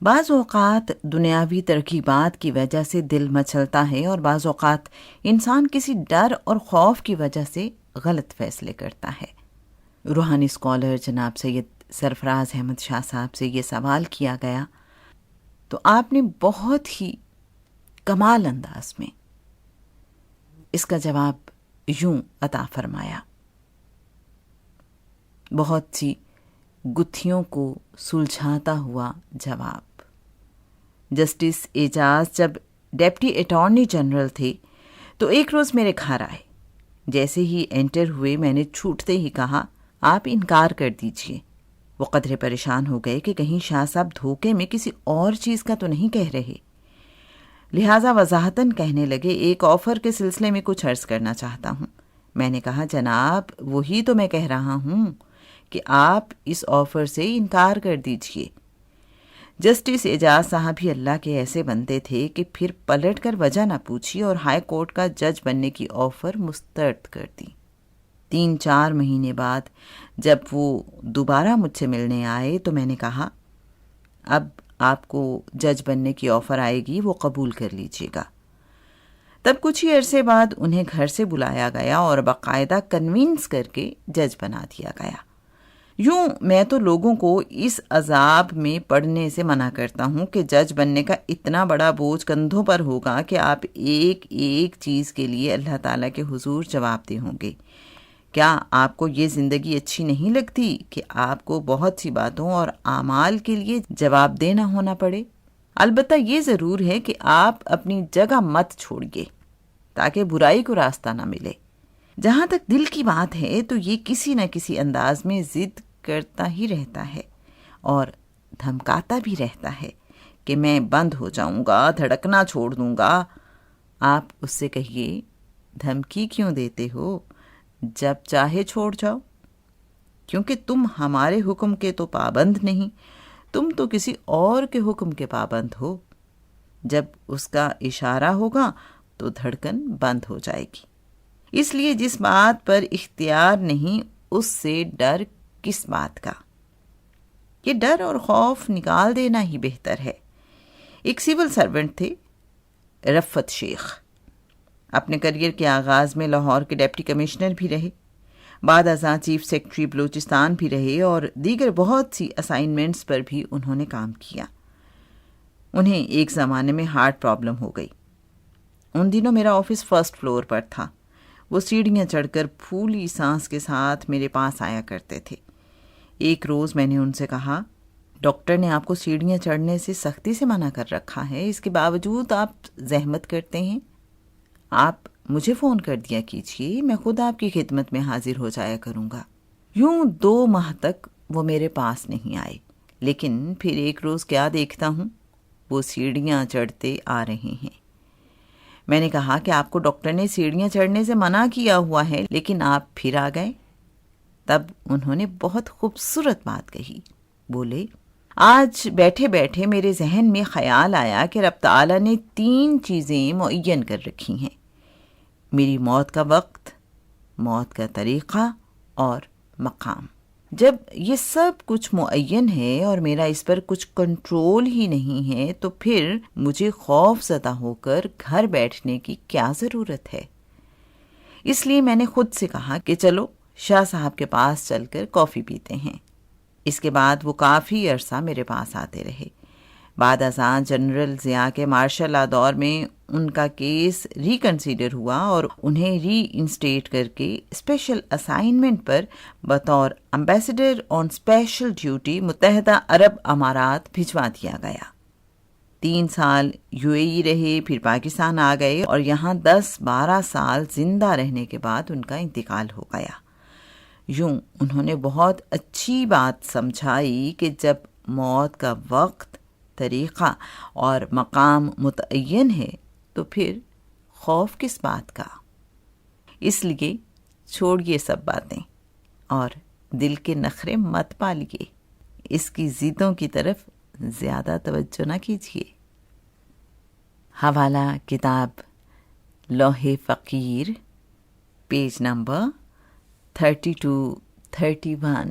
بعض اوقات دنیاوی ترغیبات کی وجہ سے دل مچلتا ہے اور بعض اوقات انسان کسی ڈر اور خوف کی وجہ سے غلط فیصلے کرتا ہے۔ روحانی اسکالر جناب سید سرفراز احمد شاہ صاحب سے یہ سوال کیا گیا تو آپ نے بہت ہی کمال انداز میں اس کا جواب یوں عطا فرمایا، بہت سی گتھیوں کو سلجھاتا ہوا جواب۔ جسٹس اعجاز جب ڈپٹی اٹارنی جنرل تھے تو ایک روز میرے گھر آئے۔ جیسے ہی انٹر ہوئے میں نے چھوٹتے ہی کہا، آپ انکار کر دیجئے۔ وہ قدرے پریشان ہو گئے کہ کہیں شاہ صاحب دھوکے میں کسی اور چیز کا تو نہیں کہہ رہے، لہٰذا وضاحتاً کہنے لگے، ایک آفر کے سلسلے میں کچھ عرض کرنا چاہتا ہوں۔ میں نے کہا، جناب وہی تو میں کہہ رہا ہوں کہ آپ اس آفر سے انکار کر دیجئے۔ جسٹس اعجاز صاحب ہی اللہ کے ایسے بندے تھے کہ پھر پلٹ کر وجہ نہ پوچھی اور ہائی کورٹ کا جج بننے کی آفر مسترد کر دی۔ 3-4 مہینے بعد جب وہ دوبارہ مجھ سے ملنے آئے تو میں نے کہا، اب آپ کو جج بننے کی آفر آئے گی، وہ قبول کر لیجیے گا۔ تب کچھ ہی عرصے بعد انہیں گھر سے بلایا گیا اور باقاعدہ کنوینس کر کے جج بنا دیا گیا۔ یوں میں تو لوگوں کو اس عذاب میں پڑنے سے منع کرتا ہوں کہ جج بننے کا اتنا بڑا بوجھ کندھوں پر ہوگا کہ آپ ایک ایک چیز کے لیے اللہ تعالیٰ کے حضور جواب دہ ہوں گے۔ کیا آپ کو یہ زندگی اچھی نہیں لگتی کہ آپ کو بہت سی باتوں اور اعمال کے لیے جواب دہ نہ ہونا پڑے؟ البتہ یہ ضرور ہے کہ آپ اپنی جگہ مت چھوڑیے تاکہ برائی کو راستہ نہ ملے۔ جہاں تک دل کی بات ہے تو یہ کسی نہ کسی انداز میں ضد کرتا ہی رہتا ہے اور دھمکاتا بھی رہتا ہے کہ میں بند ہو جاؤں گا، دھڑکنا چھوڑ دوں گا۔ آپ اس سے کہیے، دھمکی کیوں دیتے ہو؟ جب چاہے چھوڑ جاؤ، کیونکہ تم ہمارے حکم کے تو پابند نہیں، تم تو کسی اور کے حکم کے پابند ہو۔ جب اس کا اشارہ ہوگا تو دھڑکن بند ہو جائے گی۔ اس لیے جس بات پر اختیار نہیں اس سے ڈر کس بات کا؟ یہ ڈر اور خوف نکال دینا ہی بہتر ہے۔ ایک سول سرونٹ تھے، رفت شیخ۔ اپنے کریئر کے آغاز میں لاہور کے ڈپٹی کمشنر بھی رہے، بعد ازاں چیف سیکرٹری بلوچستان بھی رہے اور دیگر بہت سی اسائنمنٹس پر بھی انہوں نے کام کیا۔ انہیں ایک زمانے میں ہارٹ پرابلم ہو گئی۔ ان دنوں میرا آفس فرسٹ فلور پر تھا۔ وہ سیڑھیاں چڑھ کر پھولی سانس کے ساتھ میرے پاس آیا کرتے تھے۔ ایک روز میں نے ان سے کہا، ڈاکٹر نے آپ کو سیڑھیاں چڑھنے سے سختی سے منع کر رکھا ہے، اس کے باوجود آپ زحمت کرتے ہیں۔ آپ مجھے فون کر دیا کیجیے، میں خود آپ کی خدمت میں حاضر ہو جایا کروں گا۔ یوں 2 ماہ تک وہ میرے پاس نہیں آئے، لیکن پھر ایک روز کیا دیکھتا ہوں، وہ سیڑھیاں چڑھتے آ رہے ہیں۔ میں نے کہا کہ آپ کو ڈاکٹر نے سیڑھیاں چڑھنے سے منع کیا ہوا ہے، لیکن آپ پھر آ گئے۔ تب انہوں نے بہت خوبصورت بات کہی، بولے، آج بیٹھے بیٹھے میرے ذہن میں خیال آیا کہ رب تعالیٰ نے 3 چیزیں معین کر رکھی ہیں، میری موت کا وقت، موت کا طریقہ اور مقام۔ جب یہ سب کچھ معین ہے اور میرا اس پر کچھ کنٹرول ہی نہیں ہے تو پھر مجھے خوف زدہ ہو کر گھر بیٹھنے کی کیا ضرورت ہے؟ اس لیے میں نے خود سے کہا کہ چلو شاہ صاحب کے پاس چل کر کافی پیتے ہیں۔ اس کے بعد وہ کافی عرصہ میرے پاس آتے رہے۔ بعد ازاں جنرل ضیاء کے مارشل لا دور میں ان کا کیس ریکنسیڈر ہوا اور انہیں ری انسٹیٹ کر کے اسپیشل اسائنمنٹ پر بطور امبیسڈر آن اسپیشل ڈیوٹی متحدہ عرب امارات بھجوا دیا گیا۔ 3 سال UAE رہے، پھر پاکستان آ گئے اور یہاں 10-12 سال زندہ رہنے کے بعد ان کا انتقال ہو گیا۔ یوں انہوں نے بہت اچھی بات سمجھائی کہ جب موت کا وقت، طریقہ اور مقام متعین ہے تو پھر خوف کس بات کا؟ اس لیے چھوڑیے سب باتیں اور دل کے نخرے مت پالیے، اس کی ضدوں کی طرف زیادہ توجہ نہ کیجیے۔ حوالہ کتاب لوح فقیر، پیج نمبر 32-31۔